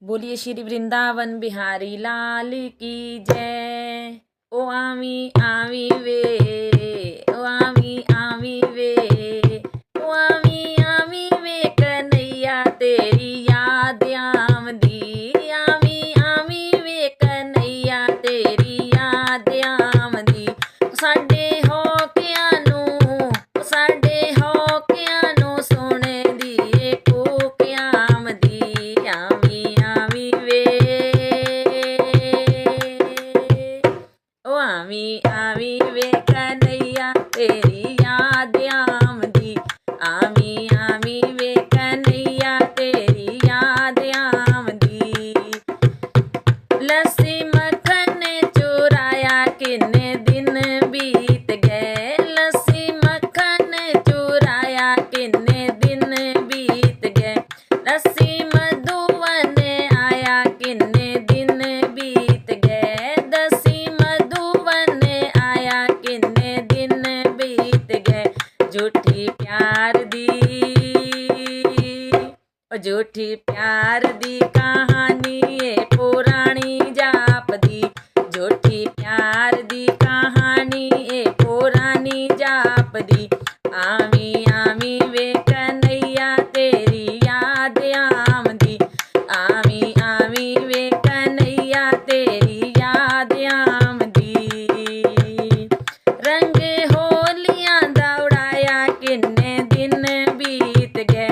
बोलिए श्री वृंदावन बिहारी लाल की जय। ओ आवी आवी वे, ओ आवी आवी वे, ओ आवी वे कन्हैया तेरी याद आमदी। आवी वे कन्हैया तेरी याद आमदी। साडे होकियां नूं, साडे होकियां नूं सोने दी कोकियां आमदी। आवी आवी वे, ओ आवी वे कन्हैया तेरी याद आमदी। आवी वे कन्हैया तेरी याद आमदी। लस्सी मक्खन चुराया किन्ने दिन बीत गए। लस्सी मक्खन चुराया किन्ने दिन बीत गए। लस्सी मधुवन आया किन्ने दिन बीत गए। दसी मधुवन आया किन्ने दिन बीत गए। झूठी प्यार दी, झूठी प्यार दी कहानी ये पुरानी जापदी। झूठी प्यार दी कहानी ये पुरानी जापदी। आवी वे कन्हैया तेरी याद आमदी। आवी वे कन्हैया तेरी याद आमदी। रंग होलियां दौड़ाया किन्ने दिन बीत गए।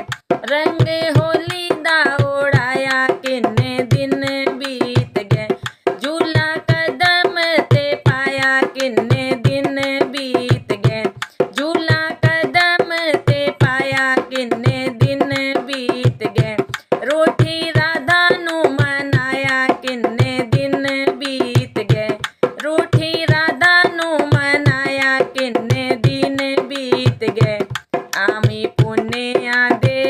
रंग होली दा उड़ाया किन्ने दिन बीत गए। झूला कदम ते पाया किन्ने दिन बीत गए। झूला कदम ते पाया किन्ने दिन बीत गए। रोटी राधा नू मनाया किन्ने दिन बीत गए। रोटी राधा नू मनाया किन्ने दिन बीत गए। आमी पुन्नेया दे,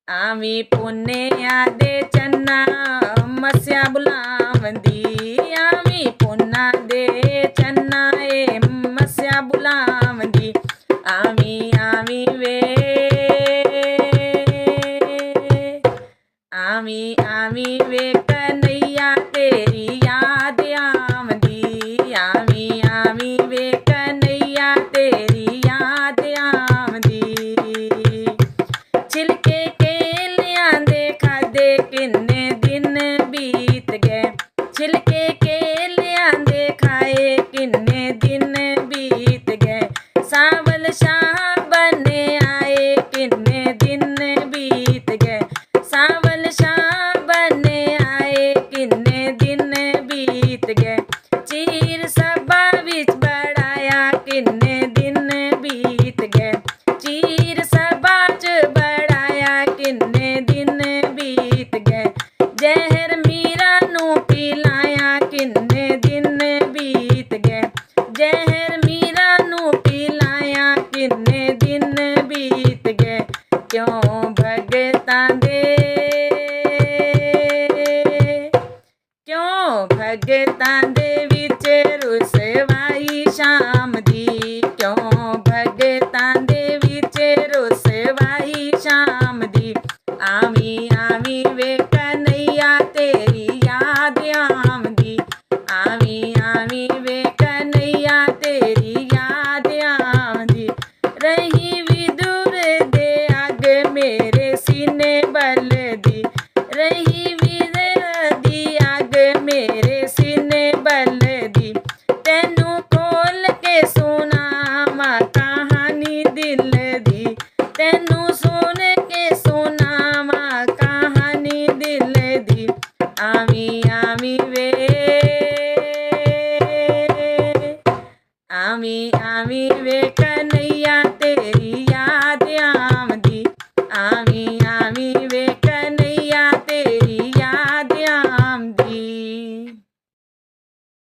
आवी पुन्नेया दे चन्ना मस्या बुलावंदी। आवी पुन्ना दे चन्ना ए मस्या बुलावंदी। आवी वे, आवी वे कन्हैया तेरी याद आमदी। आवी वे कन्हैया तेरी याद आमदी। छिलके केलियां दे खाधे किन्ने दिन बीत गए। छिलके केलियां दे खाए किन्ने दिन बीत गए। सावल शाह बने आए किन्ने दिन बीत गए। सावल शाह बने आए किन्ने दिन बीत गए। चीर सभा विच बढ़ाया किन्ने दिन बीत गए। चीर सभा च बढ़ाया किन्ने दिन बीत गए। जहर मीरा नू पिलाया किन्ने दिन बीत गए। जहर मीरा नू पिलाया किन्ने दिन बीत गए। क्यों भगतां दे, क्यों भगतां दे विच रुसवाई शाम दी। क्यों भगतां दे विच रुसवाई शाम दी। आवी वे कन्हैया तेरी याद आमदी। आवी वे कन्हैया तेरी याद आमदी। रही विदुर दे अग मेरे सीने बलदी। रही विदुर दी अग मेरे सीने बलदी। तैनू खोल के सुनावां कहानी दिल दी। तैनू सुन के सुनावां कहानी दिल दी। आवी